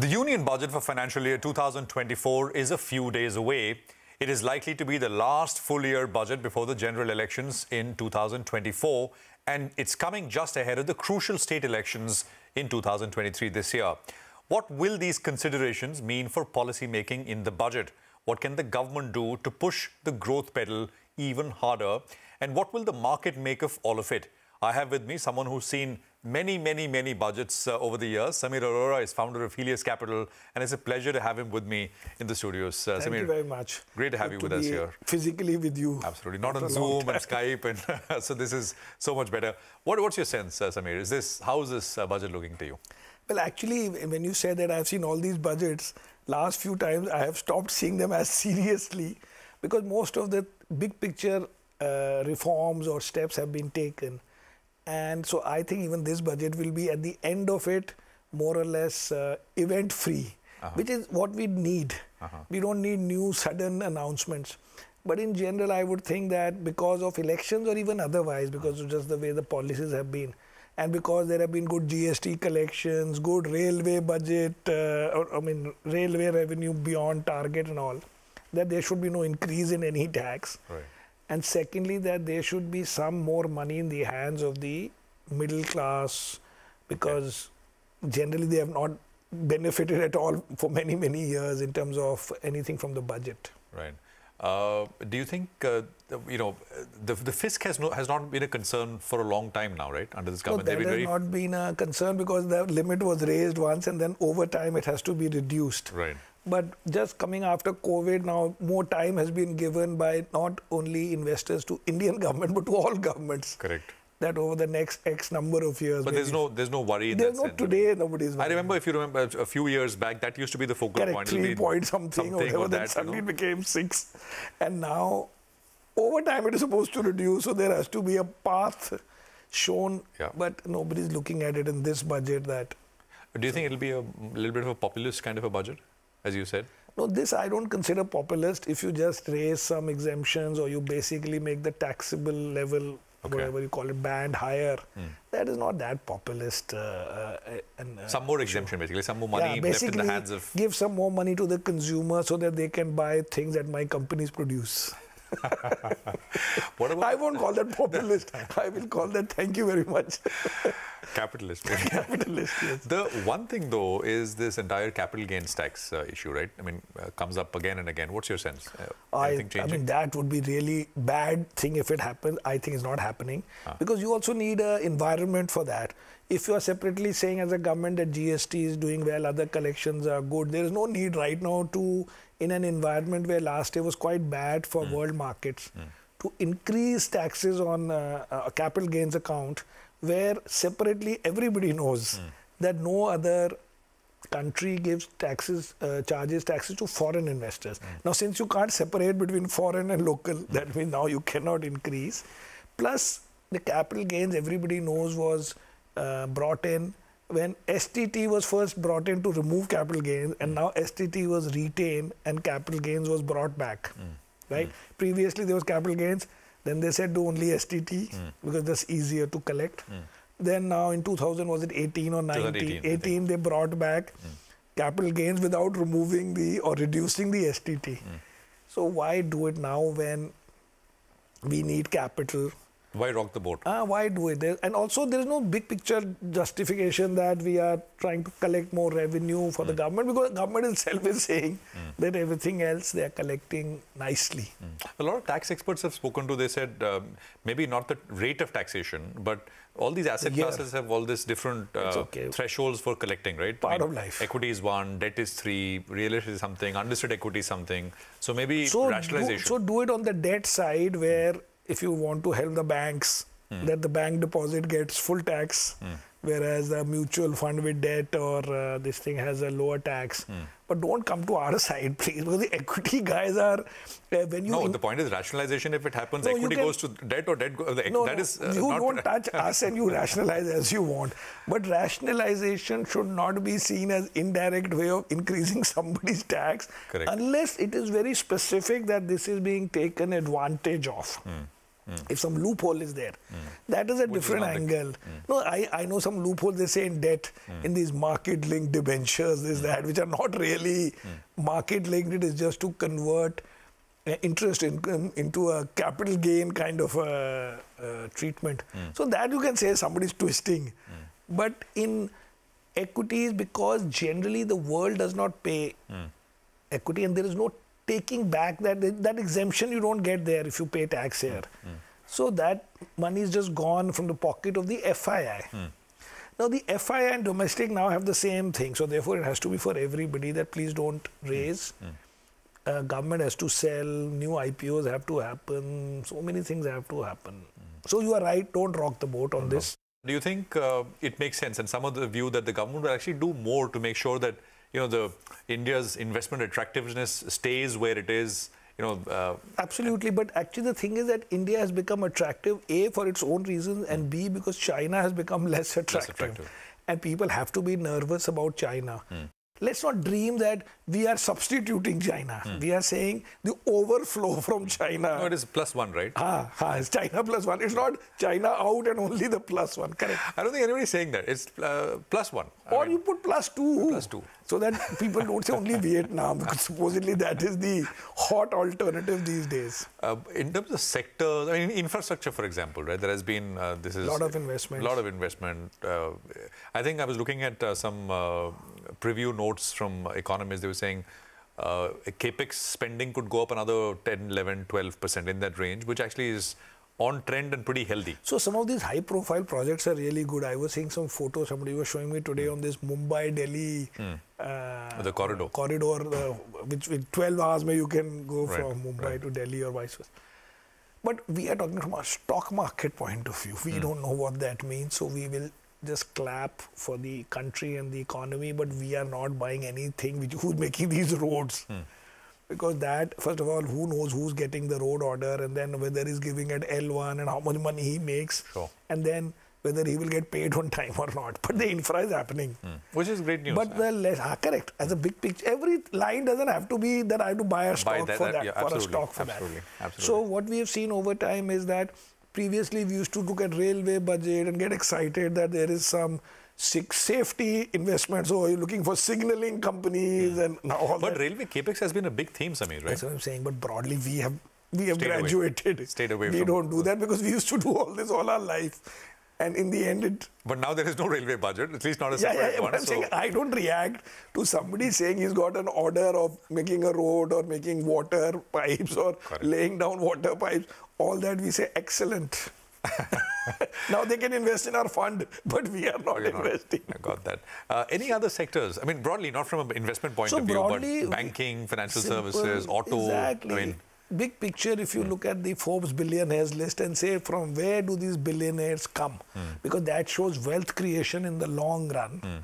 The Union Budget for financial year 2024 is a few days away. It is likely to be the last full-year budget before the general elections in 2024, and it's coming just ahead of the crucial state elections in 2023 this year. What will these considerations mean for policy making in the budget? What can the government do to push the growth pedal even harder? And what will the market make of all of it? I have with me someone who's seen many budgets over the years. Samir Arora is founder of Helios Capital, and it's a pleasure to have him with me in the studios. Thank Samir, you very much. Great to have you with us here. Physically with you. Absolutely. Not on Zoom and Skype, and so this is so much better. What's your sense, Samir? How is this budget looking to you? Well, actually, when you say that I've seen all these budgets, last few times I have stopped seeing them as seriously because most of the big picture reforms or steps have been taken. And so I think even this budget will be at the end of it more or less event-free, which is what we need. We don't need new sudden announcements. But in general, I would think that because of elections or even otherwise, because of just the way the policies have been, and because there have been good GST collections, good railway budget, railway revenue beyond target and all, that there should be no increase in any tax. Right. And secondly, that there should be some more money in the hands of the middle class, because generally they have not benefited at all for many years in terms of anything from the budget. Right. Do you think, the fisc has not been a concern for a long time now, right, under this government? No, that has not been a concern because the limit was raised once and then over time it has to be reduced. Right. But just coming after COVID now, more time has been given by not only investors to Indian government, but to all governments. Correct. That over the next X number of years. But there's no worry in that sense. There's no today, nobody's worried. I remember, if you remember, a few years back, that used to be the focal point. 3 point something or whatever, then suddenly became 6. And now, over time, it is supposed to reduce, so there has to be a path shown. Yeah. But nobody's looking at it in this budget. Do you think it'll be a little bit of a populist kind of a budget, as you said? No, this I don't consider populist. If you just raise some exemptions or you basically make the taxable level, whatever you call it, band higher, that is not that populist. Some more exemption, basically. Some more money left in the hands of... give some more money to the consumer so that they can buy things that my companies produce. What about... I won't call that populist. I will call that, thank you very much. Capitalist. Capitalist, yes. The one thing, though, is this entire capital gains tax issue, right? I mean, comes up again and again. What's your sense? Anything changing? I mean, that would be really bad thing if it happens. I think it's not happening because you also need an environment for that. If you are separately saying as a government that GST is doing well, other collections are good, there is no need right now to, in an environment where last year was quite bad for world markets, to increase taxes on a capital gains account where separately everybody knows that no other country gives taxes, charges taxes to foreign investors. Now, since you can't separate between foreign and local, that means now you cannot increase. Plus, the capital gains everybody knows was brought in when STT was first brought in to remove capital gains, and now STT was retained and capital gains was brought back. Right? Previously, there was capital gains. Then they said do only STT because that's easier to collect. Then now in 2000, was it 18 or 19? 18 they brought back capital gains without removing or reducing the STT. So why do it now when we need capital? Why rock the boat? Why do it? And also there is no big picture justification that we are trying to collect more revenue for the government, because the government itself is saying that everything else they are collecting nicely. A lot of tax experts have spoken to, they said maybe not the rate of taxation, but all these asset classes have all these different thresholds for collecting, right? Part of life. Equity is 1, debt is 3, real estate is something, unlisted equity is something. So maybe rationalization. So do it on the debt side where if you want to help the banks, that the bank deposit gets full tax, whereas the mutual fund with debt or this thing has a lower tax. But don't come to our side, please, because the equity guys are... No, the point is rationalization. If it happens, equity goes to debt or debt goes... You don't touch us and you rationalize as you want. But rationalization should not be seen as indirect way of increasing somebody's tax. Correct. Unless it is very specific that this is being taken advantage of. if some loophole is there. That is a different angle. No, I know some loopholes they say in debt, in these market-linked debentures, that, which are not really market-linked. It is just to convert interest income into a capital gain kind of treatment. So that you can say somebody's twisting. But in equities, because generally the world does not pay equity and there is no taking back that exemption, you don't get there if you pay tax here. So that money is just gone from the pocket of the FII. Now the FII and domestic now have the same thing. So therefore it has to be for everybody that please don't raise. Government has to sell, new IPOs have to happen, so many things have to happen. So you are right, don't rock the boat on this. Do you think it makes sense, and some of the view that the government will actually do more to make sure that India's investment attractiveness stays where it is? Absolutely, but actually the thing is that India has become attractive, A, for its own reasons, and B, because China has become less attractive. And people have to be nervous about China. Let's not dream that we are substituting China. We are saying the overflow from China. No, it is +1, right? It's China +1. It's not China out and only the +1. Correct. I don't think anybody's saying that. It's +1. Or you put +2. So that people don't say only Vietnam, because supposedly that is the hot alternative these days. In terms of sectors, I mean, infrastructure, for example, right? There has been a lot of investment. I think I was looking at some preview notes from economists. They were saying capex spending could go up another 10, 11, 12% in that range, which actually is on trend and pretty healthy. So some of these high-profile projects are really good. I was seeing some photos somebody was showing me today on this Mumbai-Delhi the corridor. Which with 12 hours you can go from Mumbai to Delhi or vice versa. But we are talking from a stock market point of view. We don't know what that means, so we will just clap for the country and the economy, but we are not buying anything who's making these roads. Because that, first of all, who knows who's getting the road order, and then whether he's giving at L1 and how much money he makes, and then whether he will get paid on time or not. But the infra is happening. Which is great news. But correct. As a big picture, every line doesn't have to be that I have to buy a stock for that. Absolutely. So what we have seen over time is that previously we used to look at railway budget and get excited that there is some safety investment. So you're looking for signaling companies and all that. But railway capex has been a big theme, Samir, right? That's what I'm saying. But broadly, we have graduated. Stayed away. We don't do that because we used to do all this all our life. And in the end, But now there is no railway budget, at least not a separate one. But I'm saying I don't react to somebody saying he's got an order of making a road or making water pipes or laying down water pipes. All that we say, excellent. Now they can invest in our fund, but we are not investing. I got that. Any other sectors? I mean, broadly, not from an investment point of view, but banking, financial services, auto. Exactly. I mean, big picture, if you look at the Forbes billionaires list and say from where do these billionaires come, because that shows wealth creation in the long run,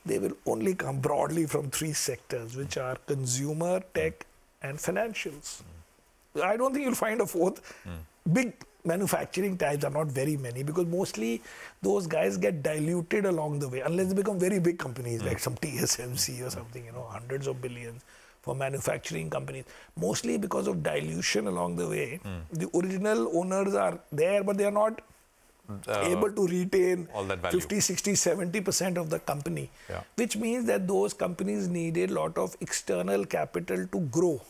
they will only come broadly from three sectors, which are consumer, tech, and financials. I don't think you'll find a fourth. Big manufacturing types are not very many, because mostly those guys get diluted along the way, unless they become very big companies like some TSMC or something, hundreds of billions. For manufacturing companies, mostly because of dilution along the way. The original owners are there, but they are not able to retain all that value. 50, 60, 70% of the company, which means that those companies needed a lot of external capital to grow,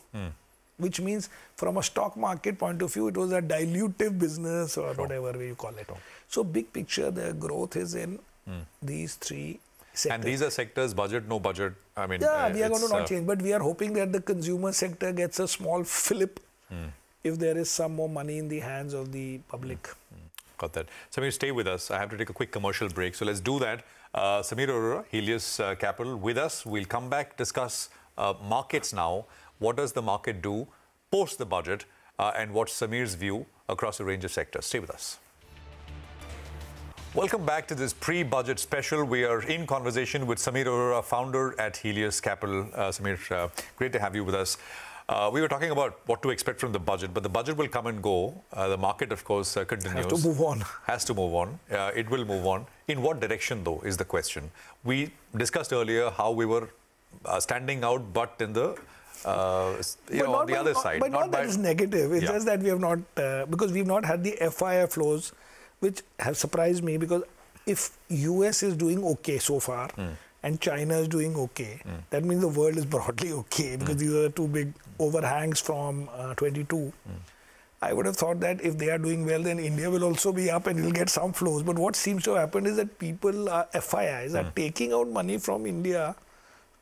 which means from a stock market point of view, it was a dilutive business or whatever way you call it. So big picture, the growth is in these three sectors. And these are sectors, budget, no budget. I mean, we are going to not change, but we are hoping that the consumer sector gets a small flip if there is some more money in the hands of the public. Got that. Samir, stay with us. I have to take a quick commercial break, so let's do that. Samir Arora, Helios Capital, with us. We'll come back, discuss markets now. What does the market do post the budget, and what's Samir's view across a range of sectors? Stay with us. Welcome back to this pre-budget special. We are in conversation with Samir Arora, founder at Helios Capital. Samir, great to have you with us. We were talking about what to expect from the budget, but the budget will come and go. The market, of course, continues. Has to move on. Has to move on. It will move on. In what direction, though, is the question. We discussed earlier how we were standing out, but in the the other side. But not that it's negative. It's just that we have not, because we've not had the FII flows, which have surprised me, because if US is doing okay so far and China is doing okay, that means the world is broadly okay, because these are the two big overhangs from 22. I would have thought that if they are doing well, then India will also be up and it will get some flows. But what seems to happen is that people, FIIs, are taking out money from India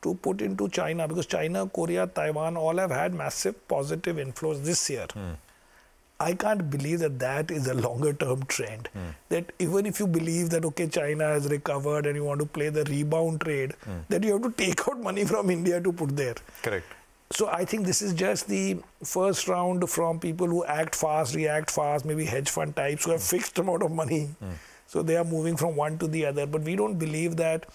to put into China, because China, Korea, Taiwan all have had massive positive inflows this year. I can't believe that that is a longer term trend. That even if you believe that, okay, China has recovered and you want to play the rebound trade, that you have to take out money from India to put there. Correct. So I think this is just the first round from people who act fast, react fast, maybe hedge fund types who have fixed amount of money. So they are moving from one to the other. But we don't believe that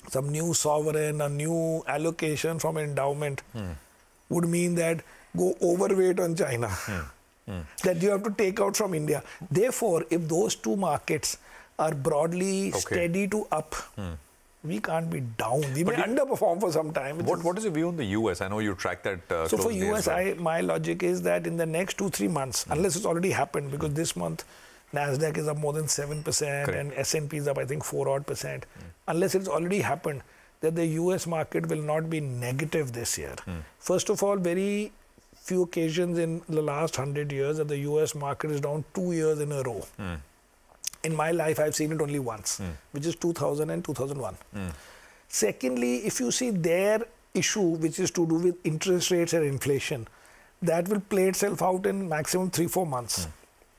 some new sovereign, a new allocation from endowment would mean that go overweight on China. That you have to take out from India. Therefore, if those two markets are broadly steady to up, we can't be down. We may underperform for some time. What is your view on the US? I know you track that So for US, well. my logic is that in the next 2-3 months, unless it's already happened, because this month Nasdaq is up more than 7% and S&P is up, I think, 4% unless it's already happened, that the US market will not be negative this year. First of all, very few occasions in the last 100 years that the US market is down 2 years in a row. In my life, I've seen it only once, which is 2000 and 2001. Secondly, if you see their issue, which is to do with interest rates and inflation, that will play itself out in maximum 3-4 months.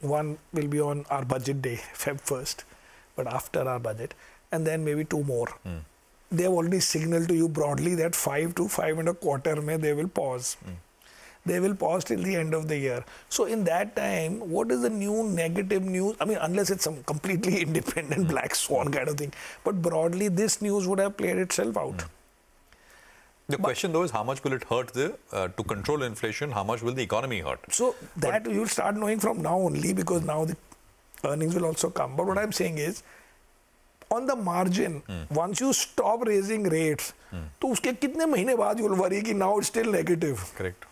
One will be on our budget day, Feb 1st, but after our budget, and then maybe 2 more. They have already signaled to you broadly that 5 to 5.25 mein they will pause. They will pause till the end of the year. So in that time, what is the new negative news? I mean, unless it's some completely independent black swan kind of thing. But broadly, this news would have played itself out. The question though is how much will it hurt to control inflation? How much will the economy hurt? So that you'll start knowing from now only, because now the earnings will also come. But what I'm saying is, on the margin, once you stop raising rates, तो उसके कितने महीने बाद you'll worry कि now it's still negative. Correct.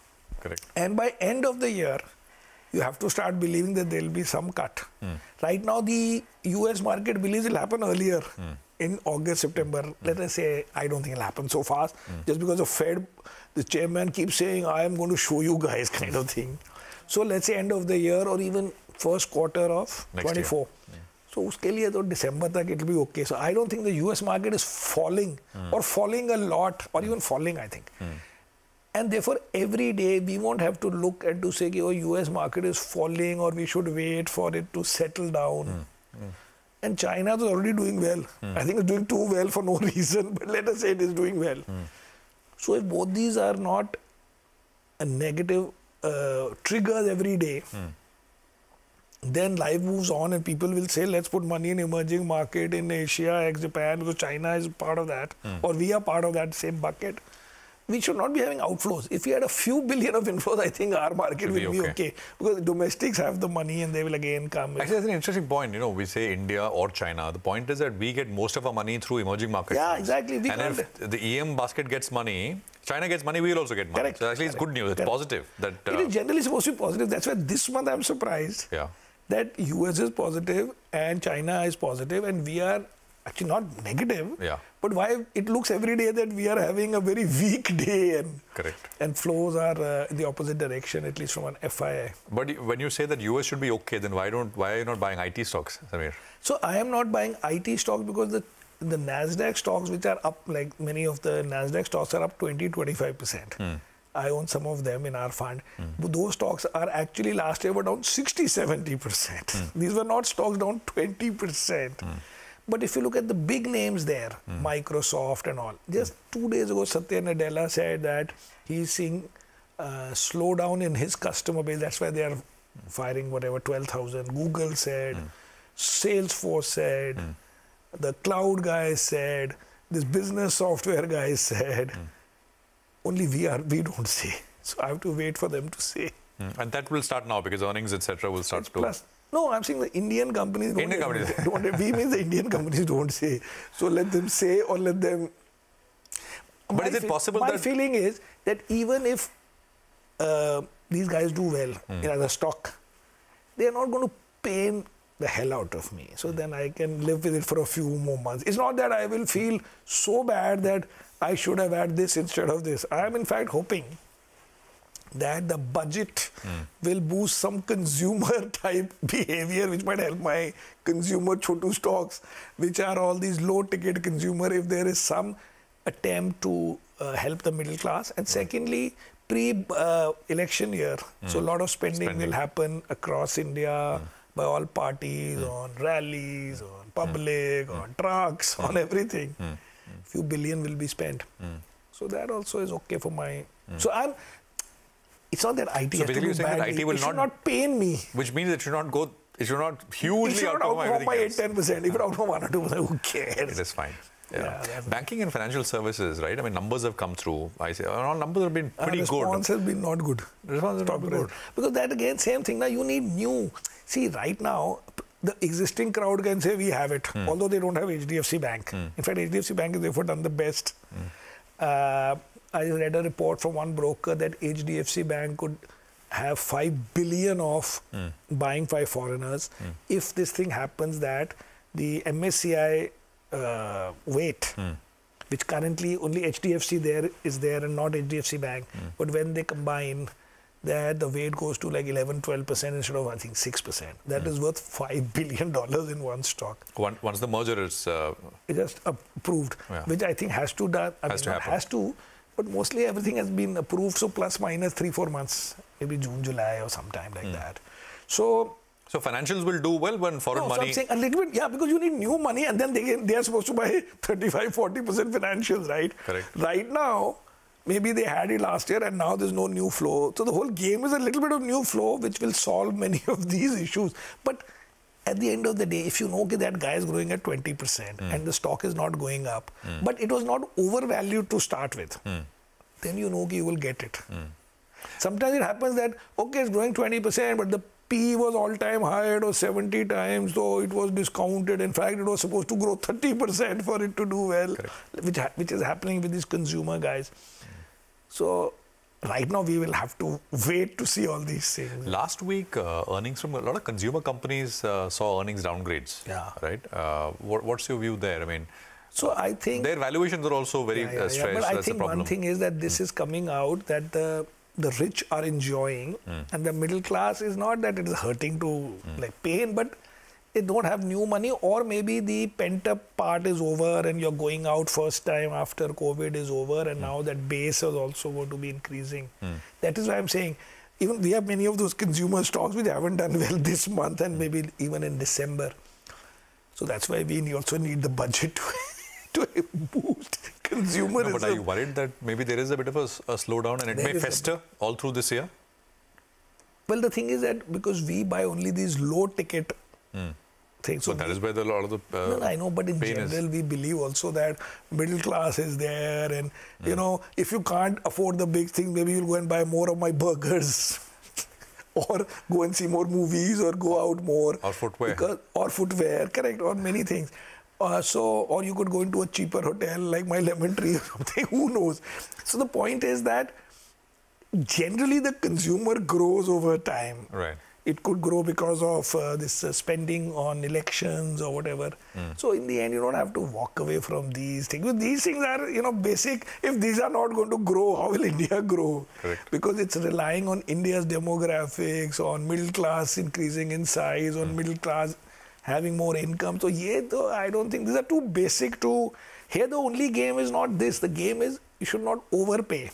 And by end of the year, you have to start believing that there will be some cut. Right now, the US market believes it will happen earlier in August, September. Let us say, I don't think it will happen so fast, just because the Fed, the chairman keeps saying, I am going to show you guys kind of thing. So let's say end of the year or even first quarter of 24. So uske liye to December tak it will be okay. So I don't think the US market is falling or falling a lot or even falling, I think. And therefore, every day we won't have to look at to say, oh, US market is falling or we should wait for it to settle down. And China is already doing well. I think it's doing too well for no reason, but let us say it is doing well. So if both these are not a negative triggers every day, then life moves on and people will say, let's put money in emerging market in Asia, Japan, because China is part of that, or we are part of that same bucket. We should not be having outflows. If we had a few billion of inflows, I think our market will be okay. Because domestics have the money and they will again come. Actually, that's an interesting point. You know, we say India or China. The point is that we get most of our money through emerging markets. Yeah, exactly. And if the EM basket gets money, China gets money, we'll also get money. So actually, it's good news. It's positive. That, it is generally supposed to be positive. That's why this month I'm surprised that US is positive and China is positive and we are actually not negative. But why it looks every day that we are having a very weak day and flows are in the opposite direction, at least from an FII. But when you say that US should be okay, then why are you not buying IT stocks, Samir? So I am not buying IT stocks because the Nasdaq stocks, which are up, like many of the Nasdaq stocks are up 20-25%. I own some of them in our fund. But those stocks are actually last year were down 60-70%. These were not stocks down 20%. But if you look at the big names there, Microsoft and all, just 2 days ago, Satya Nadella said that he's seeing slowdown in his customer base. That's why they are firing whatever, 12,000. Google said, Salesforce said, the cloud guys said, this business software guys said. Only we don't say. So I have to wait for them to say. And that will start now because earnings, etc. will start to... No, I'm saying the Indian companies don't. We mean the Indian companies don't say. So let them say or let them... But is it possible my that... feeling is that even if these guys do well as a stock, they are not going to pain the hell out of me. So then I can live with it for a few more months. It's not that I will feel so bad that I should have had this instead of this. I am in fact hoping that the budget will boost some consumer type behavior which might help my consumer chotu stocks, which are all these low ticket consumer, if there is some attempt to help the middle class. And secondly, pre-election year, so a lot of spending will happen across India by all parties, on rallies, on public, on trucks, on everything. Few billion will be spent. So that also is okay for my... So it's not that IT has to do badly. It should not pain me. Which means it should not go... It should not hugely outperform my 8-10%. If it outperform 1 or 2%, who cares? It is fine. Yeah. Banking and financial services, right? I mean, numbers have come through. I say all numbers have been pretty good. Response has been not good. Response has not been good. Because that again, same thing. Now you need new. See, right now, the existing crowd can say we have it, although they don't have HDFC Bank. In fact, HDFC Bank has therefore done the best. I read a report from one broker that HDFC Bank could have 5 billion of buying 5 foreigners if this thing happens that the MSCI weight, which currently only HDFC there is there and not HDFC Bank, but when they combine that, the weight goes to like 11-12% instead of I think 6%. That is worth $5 billion in one stock. Once the merger is just approved, which I think has to done. Has to, but mostly everything has been approved. So plus minus 3-4 months, maybe June, July or sometime like that. So financials will do well when foreign money... So I'm saying a little bit, because you need new money and then they are supposed to buy 35-40% financials, right? Correct. Right now, maybe they had it last year and now there's no new flow. So the whole game is a little bit of new flow which will solve many of these issues. But at the end of the day, if you know that guy is growing at 20% and the stock is not going up, but it was not overvalued to start with, then you know you will get it. Sometimes it happens that, okay, it's growing 20%, but the P was all-time high, it was 70 times, so it was discounted. In fact, it was supposed to grow 30% for it to do well, which is happening with these consumer guys. So right now, we will have to wait to see all these things. Last week, earnings from a lot of consumer companies saw earnings downgrades. Yeah. Right? What's your view there? I mean, so I think their valuations are also very stretched. But I think one thing is that this is coming out that the rich are enjoying and the middle class is not that it is hurting to like pain, but they don't have new money, or maybe the pent-up part is over and you're going out first time after COVID is over and now that base is also going to be increasing. That is why I'm saying, even we have many of those consumer stocks which haven't done well this month and maybe even in December. So that's why we also need the budget to boost consumerism. No, but are you worried that maybe there is a bit of a slowdown and it may fester all through this year? Well, the thing is that because we buy only these low ticket things. So but that is where a lot of the no, I know, but in general, we believe also that middle class is there and, you know, if you can't afford the big things, maybe you'll go and buy more of my burgers or go and see more movies or go out more. Or footwear. Or footwear, correct, or many things. Or you could go into a cheaper hotel like my Lemon Tree or something, who knows. So the point is that generally the consumer grows over time. Right. It could grow because of this spending on elections or whatever. So in the end, you don't have to walk away from these things. Because these things are, you know, basic. If these are not going to grow, how will India grow? Correct. Because it's relying on India's demographics, on middle class increasing in size, on middle class having more income. So I don't think these are too basic to... Here the only game is not this. The game is you should not overpay.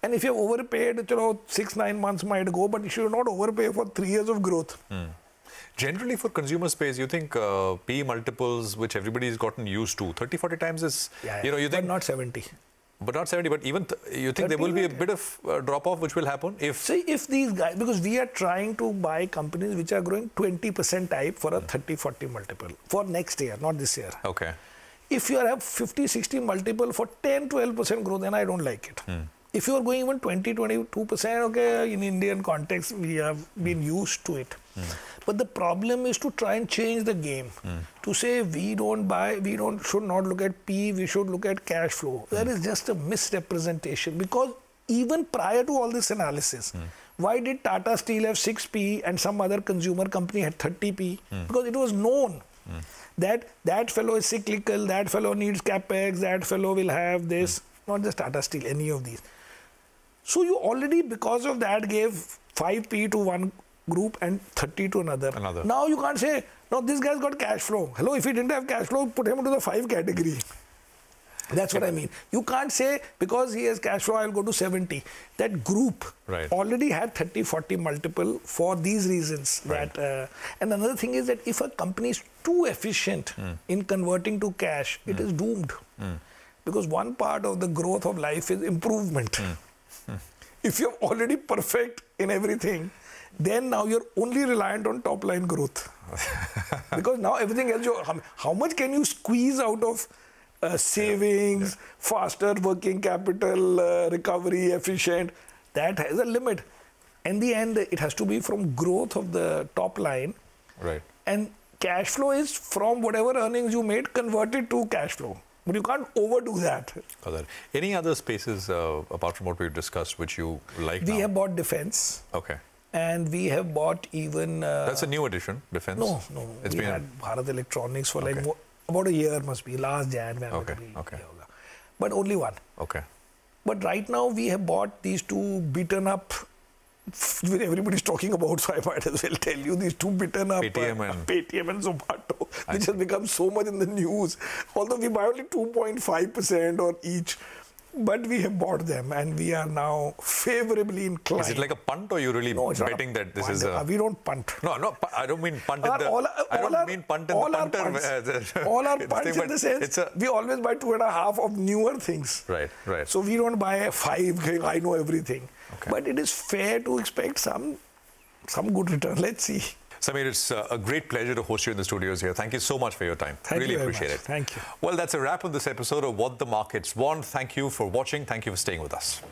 And if you have overpaid, 6-9 months might go, but you should not overpay for 3 years of growth. Generally for consumer space, you think PE multiples, which everybody has gotten used to, 30-40 times is, you know, you think... But not 70. But not 70, but even you think there will be a bit of drop-off which will happen if... See, if these guys... Because we are trying to buy companies which are growing 20% type for a 30-40 multiple for next year, not this year. Okay. If you have 50-60 multiple for 10-12% growth, then I don't like it. if you are going even 20-22%, okay, in Indian context, we have been used to it. But the problem is to try and change the game. To say should not look at P, we should look at cash flow. That is just a misrepresentation, because even prior to all this analysis, why did Tata Steel have 6P and some other consumer company had 30P? Because it was known that fellow is cyclical, that fellow needs capex, that fellow will have this, not just Tata Steel, any of these. So you already, because of that, gave 5P to one group and 30 to another. Now you can't say, no, this guy's got cash flow. Hello, if he didn't have cash flow, put him into the 5 category. That's what I mean. You can't say, because he has cash flow, I'll go to 70. That group already had 30-40 multiple for these reasons. And another thing is that if a company is too efficient in converting to cash, it is doomed. Because one part of the growth of life is improvement. If you're already perfect in everything, then now you're only reliant on top line growth. Because now everything else, how much can you squeeze out of savings, faster working capital, recovery, efficient? That has a limit. In the end, it has to be from growth of the top line. And cash flow is from whatever earnings you made converted to cash flow. But you can't overdo that. Any other spaces, apart from what we've discussed, which you like We have bought defense. And we have bought even... That's a new addition, defense? No. We had Bharat Electronics for like about a year, must be. Last Jan. But only one. But right now we have bought these two beaten up, everybody's talking about, so I might as well tell you, these two beaten up Paytm and Zomato, which has become so much in the news. Although we buy only 2.5% or each. But we have bought them and we are now favorably inclined. Is it like a punt, or you really betting that this is a... We don't punt. No, I don't mean punt in the... I don't mean punt in the punter. All our punts in the sense, we always buy 2.5 of newer things. So we don't buy 5, I know everything. But it is fair to expect some good return. Let's see. Samir, it's a great pleasure to host you in the studios here. Thank you so much for your time. Really appreciate it. Thank you. Well, that's a wrap on this episode of What the Markets Want. Thank you for watching. Thank you for staying with us.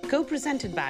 Co-presented by